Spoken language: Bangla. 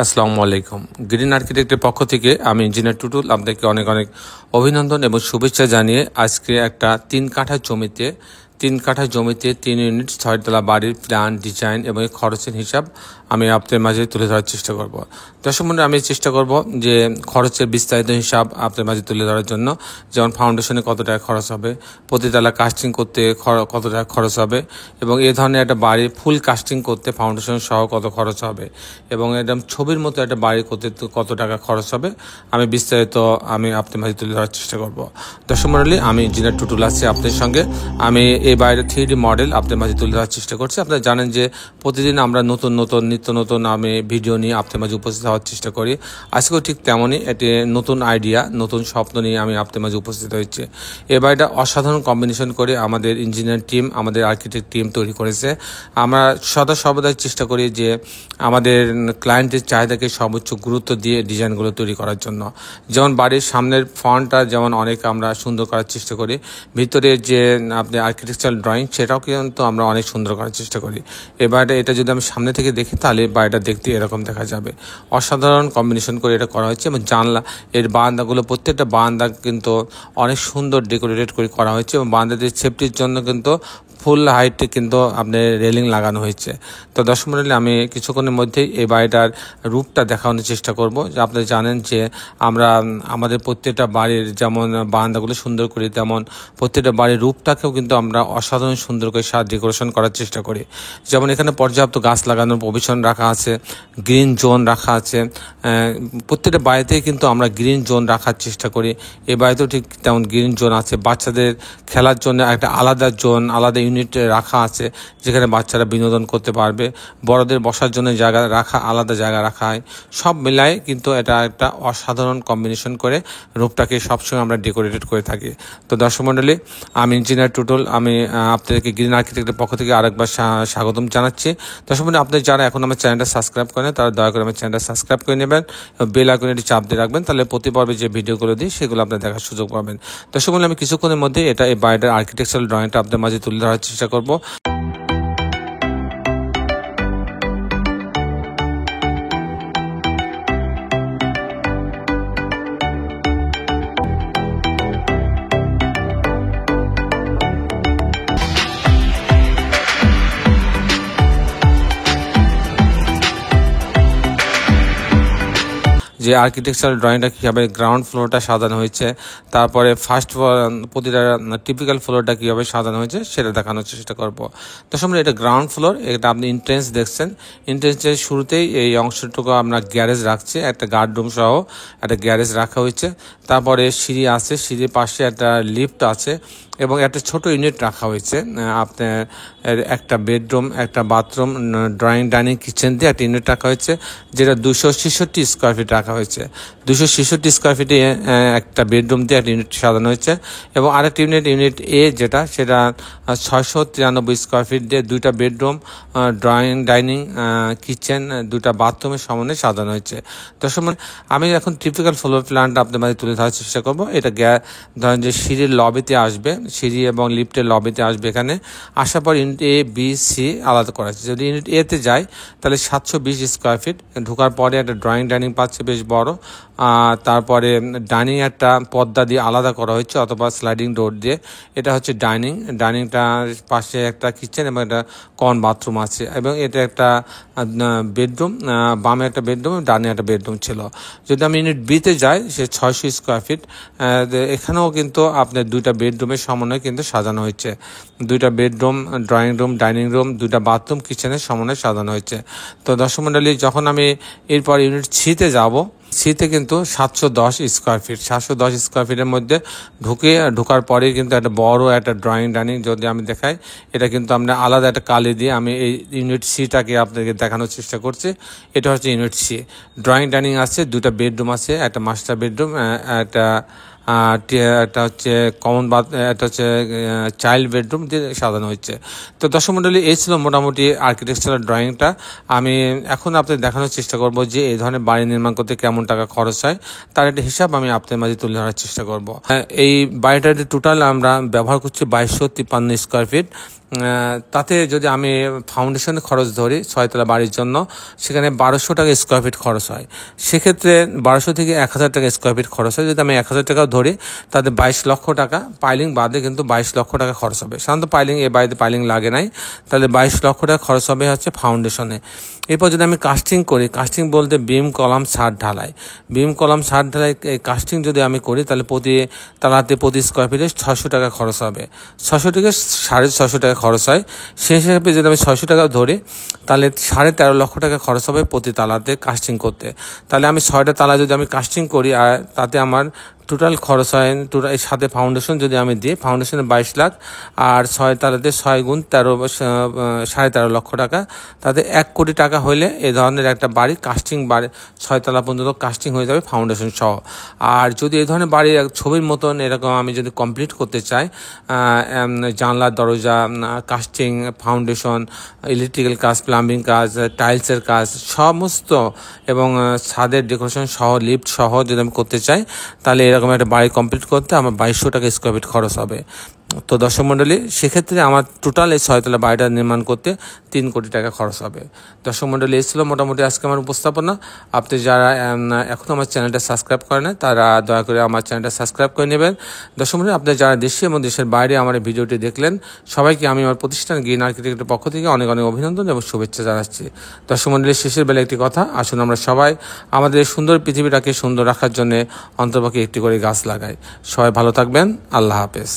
আসসালামু আলাইকুম। গ্রিন আর্কিটেক্টের পক্ষ থেকে আমি ইঞ্জিনিয়ার টুটুল আপনাকে অনেক অনেক অভিনন্দন এবং শুভেচ্ছা জানিয়ে আজকে একটা 3 কাঠা জমিতে 3 ইউনিট 6 তলা বাড়ির প্ল্যান, ডিজাইন এবং খরচের হিসাব আমি আপনাদের মাঝে তুলে ধরার চেষ্টা করব। দর্শক বন্ধু, আমি চেষ্টা করব যে খরচের বিস্তারিত হিসাব আপনাদের মাঝে তুলে ধরার জন্য, যেমন ফাউন্ডেশনে কত টাকা খরচ হবে, প্রতিতলা কাস্টিং করতে কত টাকা খরচ হবে, এবং এই ধরনের একটা বাড়ি ফুল কাস্টিং করতে ফাউন্ডেশন সহ কত খরচ হবে, এবং একদম ছবির মতো একটা বাড়ি করতে কত টাকা খরচ হবে, আমি বিস্তারিত আপনাদের মাঝে তুলে ধরার চেষ্টা করব। দর্শক মণ্ডলী, আমি ইঞ্জিনিয়ার টুটুল আছি আপনাদের সঙ্গে। আমি এই বাড়ির 3D মডেল আপনাদের মাঝে তুলে ধরার চেষ্টা করছি। আপনারা জানেন যে প্রতিদিন আমরা নিত্য নতুন আমি ভিডিও নিয়ে আপনাদের মাঝে উপস্থিত হওয়ার চেষ্টা করি। আজকেও ঠিক তেমনই একটি নতুন আইডিয়া, নতুন স্বপ্ন নিয়ে আমি আপনাদের মাঝে উপস্থিত হয়েছি। এই বাড়িটা অসাধারণ কম্বিনেশন করে আমাদের ইঞ্জিনিয়ার টিম, আমাদের আর্কিটেক্ট টিম তৈরি করেছে। আমরা সর্বদাই চেষ্টা করি যে আমাদের ক্লায়েন্টের চাহিদাকে সর্বোচ্চ গুরুত্ব দিয়ে ডিজাইনগুলো তৈরি করার জন্য। যেমন বাড়ির সামনের ফ্রন্টটা যেমন অনেক আমরা সুন্দর করার চেষ্টা করি, ভিতরে যে আপনি আর্কিটেকচারাল ড্রয়িং সেটাও কিন্তু আমরা অনেক সুন্দর করার চেষ্টা করি। এই বাড়িটা এটা যদি আমি সামনে থেকে দেখি তাহলে বাড়িটা দেখতে এরকম দেখা যাবে। অসাধারণ কম্বিনেশন করে এটা করা হয়েছে, এবং জানলা এর বারান্দাগুলো প্রত্যেকটা বারান্দা কিন্তু অনেক সুন্দর ডেকোরেটেড করে করা হয়েছে, এবং বারান্দাদের সেফটির জন্য কিন্তু ফুল হাইটে কিন্তু আপনার রেলিং লাগানো হয়েছে। তো দর্শক মণ্ডলী, আমি কিছুক্ষণের মধ্যেই এই বাড়িটার রূপটা দেখানোর চেষ্টা করব। যে আপনারা জানেন যে আমরা আমাদের প্রত্যেকটা বাড়ির যেমন বারান্দাগুলো সুন্দর করি, তেমন প্রত্যেকটা বাড়ির রূপটাকেও কিন্তু আমরা অসাধারণ সুন্দর করে ডেকোরেশন করার চেষ্টা করি। যেমন এখানে পর্যাপ্ত গাছ লাগানোর প্রভিশন রাখা আছে, গ্রিন জোন রাখা আছে। প্রত্যেকটা বাড়িতেই কিন্তু আমরা গ্রিন জোন রাখার চেষ্টা করি। এই বাড়িতেও ঠিক তেমন গ্রিন জোন আছে। বাচ্চাদের খেলার জন্য একটা আলাদা জোন, আলাদা ইউনিট রাখা আছে, যেখানে বাচ্চারা বিনোদন করতে পারবে। বড়দের বসার জন্য আলাদা জায়গা রাখা হয়। সব মিলায় কিন্তু এটা একটা অসাধারণ কম্বিনেশন করে রূপটাকে সবসময় আমরা ডেকোরেটেড করে থাকি। তো দর্শক মণ্ডলী, আমি ইঞ্জিনিয়ার টুটুল, আমি আপনাদেরকে গ্রিন আর্কিটেক্টের পক্ষ থেকে আরেকবার স্বাগতম জানাচ্ছি। দর্শক মণ্ডলী, আপনাদের যারা এখন আমার চ্যানেলটা সাবস্ক্রাইব করেন তারা দয়া করে আমার চ্যানেলটা সাবস্ক্রাইব করে নেবেন, বেল আইকনটি চাপ দিয়ে রাখবেন, তাহলে প্রতি পর্বে যে ভিডিওগুলো দিই সেগুলো আপনারা দেখার সুযোগ পাবেন। দর্শক মণ্ডলী, আমি কিছুক্ষণের মধ্যে এই বাড়িটার আর্কিটেকচারাল ড্রয়িংটা আপনাদের মাঝে তুলে ধরার চেষ্টা করব। যে আর্কিটেকচারাল ড্রয়িংটা কীভাবে গ্রাউন্ড ফ্লোরটা সাজানো হয়েছে, তারপরে ফার্স্ট প্রতিটা টিপিক্যাল ফ্লোরটা কীভাবে সাজানো হয়েছে সেটা দেখানোর চেষ্টা করবো। তো সামনে এটা গ্রাউন্ড ফ্লোর, এটা আপনি এন্ট্রেন্স দেখছেন। এন্ট্রেন্সের শুরুতেই এই অংশটুকু আমরা গ্যারেজ রাখছি, একটা গার্ড রুম সহ একটা গ্যারেজ রাখা হয়েছে। তারপরে সিঁড়ি আছে, সিঁড়ির পাশে একটা লিফট আছে, এবং একটা ছোট ইউনিট রাখা হয়েছে। আপনার একটা বেডরুম, একটা বাথরুম, ডাইনিং কিচেন দিয়ে একটা ইউনিট রাখা হয়েছে, যেটা 266 স্কোয়ার ফিট রাখা হয়েছে। 266 স্কোয়ার ফিটে একটা বেডরুম দিয়ে একটা ইউনিট সাজানো হয়েছে, এবং আরেকটা ইউনিট এ যেটা, সেটা 693 স্কোয়ার ফিট দিয়ে 2টা বেডরুম, ডাইনিং কিচেন, 2টা বাথরুমের সমন্বয়ে সাজানো হয়েছে। দর্শক, আমি এখন টিপিক্যাল ফ্লোর প্ল্যানটা আপনাদের মাঝে তুলে ধরার চেষ্টা করবো। এটা ধরেন যে সিঁড়ির লবিতে আসবে, সিঁড়ি এবং লিফটের লবিতে আসবে। এখানে আসার পর ইউনিট এ, বি, সি আলাদা করা আছে। যদি ইউনিট এতে যায় তাহলে 720 স্কোয়ার ফিট। ঢোকার পরে একটা ডাইনিং পাচ্ছে বেশ বড়, তারপরে ডাইনিং একটা পর্দা দিয়ে আলাদা করা হয়েছে, অথবা স্লাইডিং ডোর দিয়ে। এটা হচ্ছে ডাইনিংটার পাশে একটা কিচেন এবং একটা কমন বাথরুম আছে, এবং এটা একটা বেডরুম, বামে একটা বেডরুম, ডানে একটা বেডরুম ছিল। যদি আমি ইউনিট বিতে যাই, সে 600 স্কোয়ার ফিট। এখানেও কিন্তু আপনার 2টা বেডরুমের সমন্বয়ে কিন্তু সাজানো হয়েছে। 2টা bedroom, drawing room, dining room, 2টা বাথরুম, কিচেনের সমন্বয়ে সাজানো হয়েছে। তো দর্শক মণ্ডলী, যখন আমি এরপর ইউনিট সিতে যাব, সিতে কিন্তু 710 স্কোয়ার ফিট। 710 স্কোয়ার ফিটের মধ্যে ঢোকার পরে কিন্তু একটা বড় একটা ডাইনিং যদি আমি দেখাই, এটা কিন্তু আমরা আলাদা একটা কালি দিয়ে আমি এই ইউনিট সিটাকে আপনাকে দেখানোর চেষ্টা করছি। এটা হচ্ছে ইউনিট সি। ডাইনিং আছে, 2টা বেডরুম আছে, একটা মাস্টার বেডরুম, একটা হচ্ছে কমন একটা হচ্ছে চাইল্ড বেডরুম দিয়ে সাজানো হয়েছে। তো দর্শক মণ্ডলী, এই ছিল মোটামুটি আর্কিটেকচারাল ড্রয়িংটা। আমি এখন আপনাদের দেখানোর চেষ্টা করব যে এই ধরনের বাড়ি নির্মাণ করতে কেমন টাকা খরচ হয়, তার একটা হিসাব আমি আপনাদের মাঝে তুলে ধরার চেষ্টা করব। এই বাড়িটার টোটাল আমরা ব্যবহার করছি 2253 স্কোয়ার ফিট। তাতে যদি আমি ফাউন্ডেশনের খরচ ধরি 6 তলা বাড়ির জন্য, সেখানে 1200 টাকা স্কোয়ার ফিট খরচ হয়। সেক্ষেত্রে 1200 থেকে 1000 টাকা স্কোয়ার ফিট খরচ হয়। যদি আমি 1000 টাকাও ধরি, তাতে 22 লক্ষ টাকা, পাইলিং বাদে কিন্তু 22 লক্ষ টাকা খরচ হবে। সাধারণত পাইলিং, এ বাড়িতে পাইলিং লাগে নাই, তাহলে 22 লক্ষ টাকা খরচ হবে হচ্ছে ফাউন্ডেশনে। এরপর যদি আমি কাস্টিং করি, কাস্টিং বলতে বিম, কলাম, ছাদ, ঢালাই। বিম, কলাম, ছাদ, ঢালাই এই কাস্টিং যদি আমি করি, তাহলে প্রতি তালাতে প্রতি স্কোয়ার ফিটে 600 টাকা খরচ হবে। 600 থেকে 650 টাকা খরচ হয়। সেই হিসাবে যদি আমি 600 টাকা ধরি, তাহলে 13.5 লক্ষ টাকা খরচ হবে প্রতি তালাতে কাস্টিং করতে। তাহলে আমি 6টা তালা যদি আমি কাস্টিং করি, আর তাতে আমার টোটাল খরচ হয়, টোটাল সাথে ফাউন্ডেশন যদি আমি দিই, ফাউন্ডেশনে 22 লাখ, আর 6 তালাতে 6 গুণ 13, 13.5 লক্ষ টাকা, তাতে 1 কোটি টাকা হলে এই ধরনের একটা বাড়ি কাস্টিং বাড়ি 6 তলা পর্যন্ত কাস্টিং হয়ে যাবে ফাউন্ডেশন সহ। আর যদি এই ধরনের বাড়ি ছবির মতন এরকম আমি যদি কমপ্লিট করতে চাই, জানলা, দরজা, কাস্টিং, ফাউন্ডেশন, ইলেকট্রিক্যাল কাজ, প্লাম্বিং কাজ, টাইলসের কাজ সমস্ত, এবং ছাদের ডেকোরেশন সহ, লিফট সহ যদি আমি করতে চাই, তাহলে এরকম একটা বাড়ি কমপ্লিট করতে আমার 2200 টাকা স্কোয়ার ফিট খরচ হবে। তো দর্শক মণ্ডলী, সেক্ষেত্রে আমার টোটাল এই 6 তলা বাড়িটা নির্মাণ করতে 3 কোটি টাকা খরচ হবে। দর্শক মণ্ডলী, এই ছিল মোটামুটি আজকে আমার উপস্থাপনা। আপনি যারা এখনও আমার চ্যানেলটা সাবস্ক্রাইব করেন না, তারা দয়া করে আমার চ্যানেলটা সাবস্ক্রাইব করে নেবেন। দর্শক মণ্ডলী, আপনি যারা দেশে এবং দেশের বাইরে আমার এই ভিডিওটি দেখলেন, সবাইকে আমি আমার প্রতিষ্ঠান গ্রিন আর্কিটেক্টের পক্ষ থেকে অনেক অনেক অভিনন্দন এবং শুভেচ্ছা জানাচ্ছি। দর্শক মণ্ডলী, শেষের বেলা একটি কথা, আসুন আমরা সবাই আমাদের সুন্দর পৃথিবীটাকে সুন্দর রাখার জন্য অন্তপক্ষে একটি করে গাছ লাগাই। সবাই ভালো থাকবেন। আল্লাহ হাফেজ।